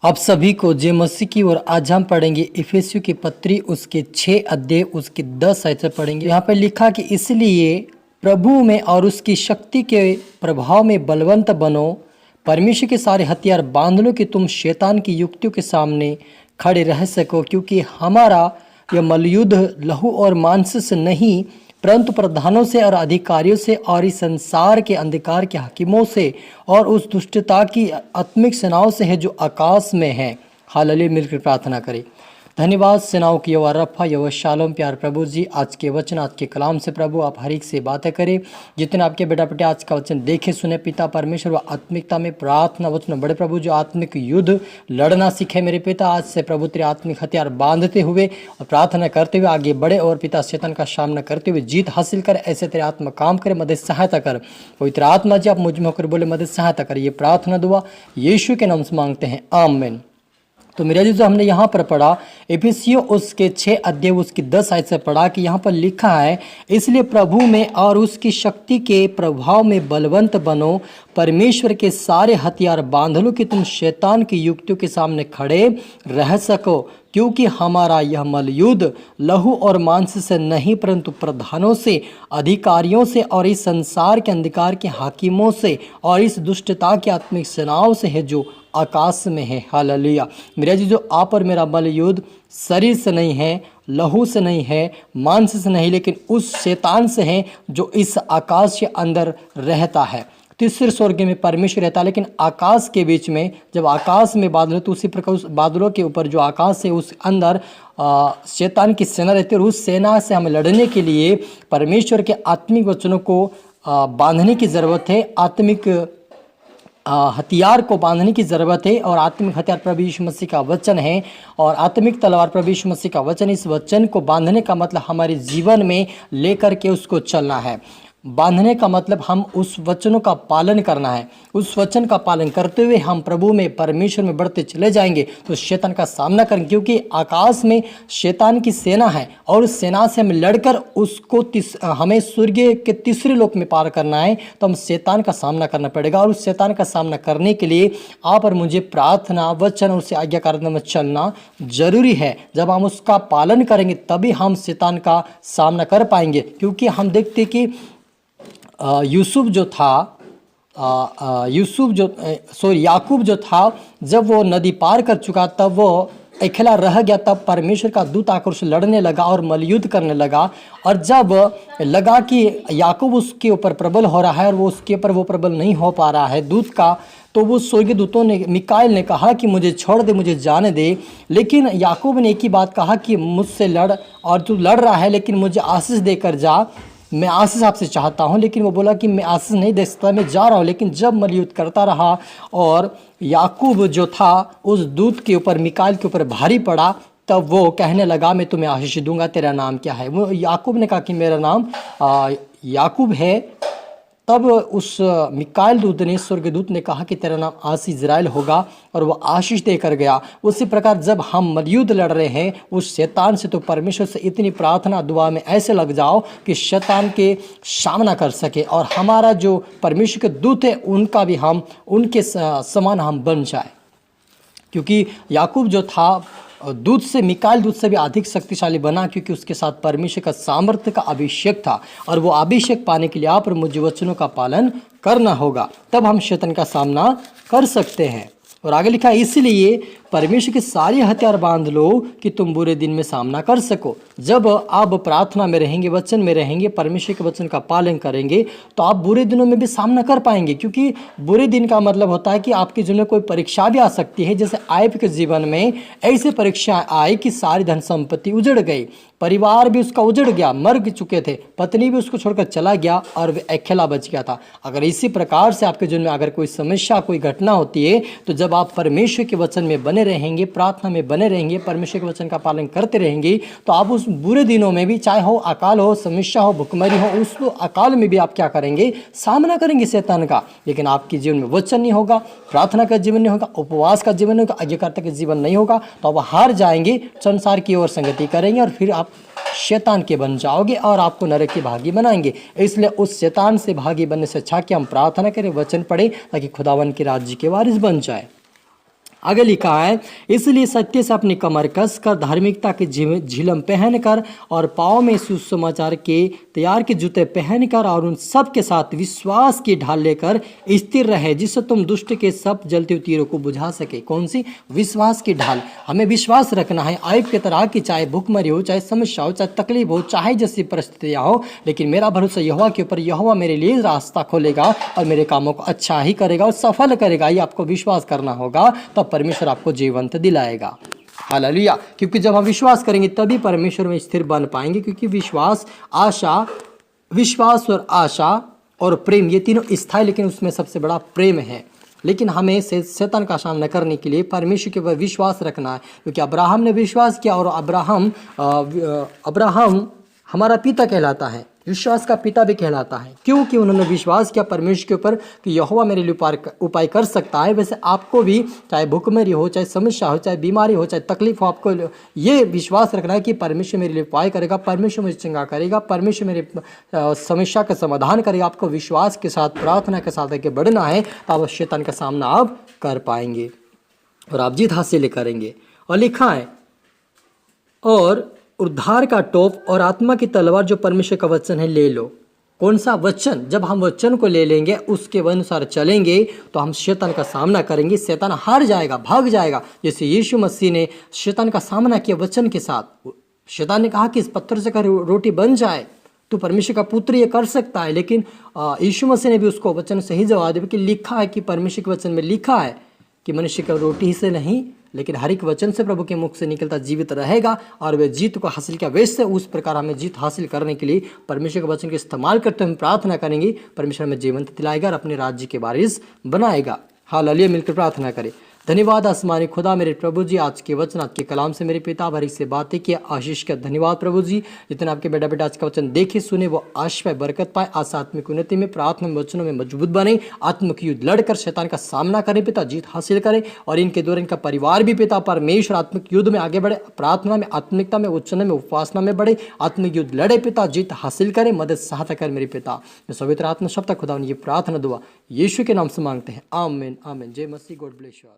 आप सभी को जय मसीह की। और आज हम पढ़ेंगे इफिसियों की पत्री उसके 6 अध्याय उसके 10 आयत से पढ़ेंगे। यहाँ पर लिखा कि इसलिए प्रभु में और उसकी शक्ति के प्रभाव में बलवंत बनो, परमेश्वर के सारे हथियार बांध लो कि तुम शैतान की युक्तियों के सामने खड़े रह सको, क्योंकि हमारा यह मलयुद्ध लहू और मांस से नहीं परंतु प्रधानों से और अधिकारियों से और इस संसार के अंधकार के हाकिमों से और उस दुष्टता की आत्मिक सेनाओं से है जो आकाश में है। हालेलुया। मिलकर प्रार्थना करें। धन्यवाद सेनाओं की यहोवा रफा यहोवा शालोम। प्यार प्रभु जी, आज के वचन आज के कलाम से प्रभु आप हर एक से बातें करें। जितने आपके बेटा बेटे आज का वचन देखे सुने पिता परमेश्वर व आत्मिकता में प्रार्थना वचन बड़े प्रभु जो आत्मिक युद्ध लड़ना सीखे मेरे पिता। आज से प्रभु तेरे आत्मिक हथियार बांधते हुए और प्रार्थना करते हुए आगे बढ़े और पिता शैतान का सामना करते हुए जीत हासिल कर। ऐसे तेरे आत्मा काम करे, मदद सहायता कर। पवित्र आत्मा जी आप मुझ में होकर बोले मदद सहायता कर। ये प्रार्थना दुआ यीशु के नाम से मांगते हैं, आमीन। तो मेरा जो हमने यहाँ पर पढ़ा इफिसियों उसके 6 अध्याय उसकी 10 आयत से पढ़ा कि यहाँ पर लिखा है इसलिए प्रभु में और उसकी शक्ति के प्रभाव में बलवंत बनो, परमेश्वर के सारे हथियार बांध लो कि तुम शैतान की युक्तियों के सामने खड़े रह सको, क्योंकि हमारा यह मलयुद्ध लहू और मांस से नहीं परंतु प्रधानों से, अधिकारियों से और इस संसार के अंधकार के हाकिमों से और इस दुष्टता की आत्मिक सेनाओं से है जो आकाश में है। हालेलुया। मेरा जी जो आप और मेरा मलयुद्ध शरीर से नहीं है, लहू से नहीं है, मांस से नहीं, लेकिन उस शैतान से है जो इस आकाश के अंदर रहता है। तीसरे स्वर्ग में परमेश्वर रहता है, लेकिन आकाश के बीच में जब आकाश में बादल तो उसी प्रकार उस बादलों के ऊपर जो आकाश है उस अंदर शैतान की सेना रहती है। और उस सेना से हमें लड़ने के लिए परमेश्वर के आत्मिक वचनों को बांधने की ज़रूरत है, आत्मिक हथियार को बांधने की ज़रूरत है। और आत्मिक हथियार प्रभु यीशु मसीह का वचन है और आत्मिक तलवार प्रभु यीशु मसीह का वचन। इस वचन को बांधने का मतलब हमारे जीवन में लेकर के उसको चलना है। बांधने का मतलब हम उस वचनों का पालन करना है। उस वचन का पालन करते हुए हम प्रभु में परमेश्वर में बढ़ते चले जाएंगे तो शैतान का सामना करेंगे, क्योंकि आकाश में शैतान की सेना है और उस सेना से हम लड़कर उसको हमें स्वर्ग के तीसरे लोक में पार करना है। तो हम शैतान का सामना करना पड़ेगा और उस शैतान का सामना करने के लिए आप और मुझे प्रार्थना वचन और उससे आज्ञाकारिता में चलना जरूरी है। जब हम उसका पालन करेंगे तभी हम शैतान का सामना कर पाएंगे। क्योंकि हम देखते कि यूसुफ जो था याकूब जो था, जब वो नदी पार कर चुका तब वो अकेला रह गया। तब परमेश्वर का दूत आकर उससे लड़ने लगा और मलयुद्ध करने लगा। और जब लगा कि याकूब उसके ऊपर प्रबल हो रहा है और वो उसके ऊपर वो प्रबल नहीं हो पा रहा है दूत का, तो वो स्वर्गीय दूतों ने मिकाएल ने कहा कि मुझे छोड़ दे, मुझे जाने दे। लेकिन याकूब ने एक ही बात कहा कि मुझसे लड़, और तू लड़ रहा है लेकिन मुझे आशीष देकर जा, मैं आशीष आपसे चाहता हूं। लेकिन वो बोला कि मैं आशीष नहीं दे सकता, मैं जा रहा हूं। लेकिन जब मलयुद्ध करता रहा और याकूब जो था उस दूत के ऊपर मिकाएल के ऊपर भारी पड़ा, तब वो कहने लगा मैं तुम्हें आशीष दूंगा, तेरा नाम क्या है? वो याकूब ने कहा कि मेरा नाम याकूब है। तब उस मिकाएल दूत ने, स्वर्गदूत ने कहा कि तेरा नाम आशीष इज़राइल होगा, और वो आशीष देकर गया। उसी प्रकार जब हम मलयुद्ध लड़ रहे हैं उस शैतान से, तो परमेश्वर से इतनी प्रार्थना दुआ में ऐसे लग जाओ कि शैतान के सामना कर सके और हमारा जो परमेश्वर के दूत है उनका भी हम उनके समान हम बन जाए। क्योंकि याकूब जो था दूत से, मिकाएल दूत से भी अधिक शक्तिशाली बना, क्योंकि उसके साथ परमेश्वर का सामर्थ्य का अभिषेक था। और वो अभिषेक पाने के लिए आप और मुझे वचनों का पालन करना होगा, तब हम शैतान का सामना कर सकते हैं। और आगे लिखा है इसलिए परमेश्वर के सारे हथियार बांध लो कि तुम बुरे दिन में सामना कर सको। जब आप प्रार्थना में रहेंगे, वचन में रहेंगे, परमेश्वर के वचन का पालन करेंगे, तो आप बुरे दिनों में भी सामना कर पाएंगे। क्योंकि बुरे दिन का मतलब होता है कि आपके जीवन में कोई परीक्षा भी आ सकती है। जैसे आयब के जीवन में ऐसे परीक्षा आई कि सारी धन संपत्ति उजड़ गई, परिवार भी उसका उजड़ गया, मर चुके थे, पत्नी भी उसको छोड़कर चला गया और वह अकेला बच गया था। अगर इसी प्रकार से आपके जीवन में अगर कोई समस्या, कोई घटना होती है, तो जब आप परमेश्वर के वचन में बने रहेंगे, प्रार्थना में बने रहेंगे, परमेश्वर के वचन का पालन करते रहेंगे, तो आप उस बुरे दिनों में भी, चाहे हो अकाल हो, समस्या हो, भुखमरी हो, उस अकाल में भी आप क्या करेंगे? सामना करेंगे शैतान का। लेकिन आपके जीवन में वचन नहीं होगा, प्रार्थना का जीवन नहीं होगा, उपवास का जीवन नहीं होगा, आज्ञाकारिता का जीवन नहीं होगा, तो आप हार जाएंगे, संसार की ओर संगति करेंगे और फिर आप शैतान के बन जाओगे और आपको नरक के भागी बनाएंगे। इसलिए उस शैतान से भागी बनने से अच्छा कि हम प्रार्थना करें, वचन पढ़ें, ताकि खुदावन के राज्य के वारिस बन जाए। आगे लिखा है, इसलिए सत्य से अपनी कमर कस कर, धार्मिकता के झिलम पहन कर और पाँव में सुसमाचार के तैयार के जूते पहन कर और उन सब के साथ विश्वास की ढाल लेकर स्थिर रहे, जिससे तुम दुष्ट के सब जलते हुए तीरों को बुझा सके। कौन सी? विश्वास की ढाल। हमें विश्वास रखना है आयब के तरह की, चाहे भूखमरी हो, चाहे समस्या हो, चाहे तकलीफ हो, चाहे जैसी परिस्थितियां हो, लेकिन मेरा भरोसा यहोवा के ऊपर, यहोवा मेरे लिए रास्ता खोलेगा और मेरे कामों को अच्छा ही करेगा और सफल करेगा। ये आपको विश्वास करना होगा, तब परमेश्वर आपको जीवंत दिलाएगा। हालेलुया। क्योंकि जब हम विश्वास करेंगे तभी परमेश्वर में स्थिर बन पाएंगे, क्योंकि विश्वास और आशा और प्रेम ये तीनों स्थायी, लेकिन उसमें सबसे बड़ा प्रेम है। लेकिन हमें शैतान का सामना करने के लिए परमेश्वर के ऊपर विश्वास रखना है, क्योंकि अब्राहम ने विश्वास किया और अब्राहम हमारा पिता कहलाता है, विश्वास का पिता भी कहलाता है, क्योंकि उन्होंने विश्वास किया परमेश्वर के ऊपर कि यहोवा मेरे लिए उपाय कर सकता है। वैसे आपको भी, चाहे भूखमरी हो, चाहे समस्या हो, चाहे बीमारी हो, चाहे तकलीफ हो, आपको ये विश्वास रखना है कि परमेश्वर मेरे लिए उपाय करेगा, परमेश्वर मुझे चंगा करेगा, परमेश्वर मेरे समस्या का समाधान करेगा। आपको विश्वास के साथ, प्रार्थना के साथ आगे बढ़ना है, तब आप शैतान का सामना आप कर पाएंगे और आप जीत हासिल करेंगे। और लिखा है, और उद्धार का टोप और आत्मा की तलवार जो परमेश्वर का वचन है ले लो। कौन सा वचन? जब हम वचन को ले लेंगे, उसके अनुसार चलेंगे, तो हम शैतान का सामना करेंगे, शैतान हार जाएगा, भाग जाएगा। जैसे यीशु मसीह ने शैतान का सामना किया वचन के साथ। शैतान ने कहा कि इस पत्थर से कर रोटी बन जाए, तो परमेश्वर का पुत्र ये कर सकता है। लेकिन यीशु मसीह ने भी उसको वचन से ही जवाब दिया कि लिखा है, कि परमेश्वर के वचन में लिखा है कि मनुष्य का रोटी ही से नहीं, लेकिन हर एक वचन से प्रभु के मुख से निकलता जीवित रहेगा। और वे जीत को हासिल किया। वैसे उस प्रकार हमें जीत हासिल करने के लिए परमेश्वर के वचन का इस्तेमाल करते हुए प्रार्थना करेंगे, परमेश्वर हमें जीवंत दिलाएगा और अपने राज्य के वारिस बनाएगा। हालेलुया। मिलकर प्रार्थना करें। धन्यवाद आसमानी खुदा मेरे प्रभु जी, आज के वचन, आज के कलाम से मेरे पिता भरी से बातें किया, आशीष का धन्यवाद प्रभु जी। जितने आपके बेटा बेटा आज का वचन देखे सुने, वो आशीष पाए, बरकत पाए, आज आत्मिक उन्नति में, प्रार्थना में, वचनों में मजबूत बने, आत्मिक युद्ध लड़कर शैतान का सामना करें पिता, जीत हासिल करें। और इनके द्वारा इनका परिवार भी पिता परमेश्वर आत्मिक युद्ध में आगे बढ़े, प्रार्थना में, आत्मिकता में, वचन में, उपासना में बढ़े, आत्मिक युद्ध लड़े पिता, जीत हासिल करें, मदद सहायता कर मेरे पिता। पवित्र आत्मा शब्द खुदा ये प्रार्थना दुआ यीशु के नाम से मांगते हैं, आमीन आमीन। जय मसीह। God bless you all.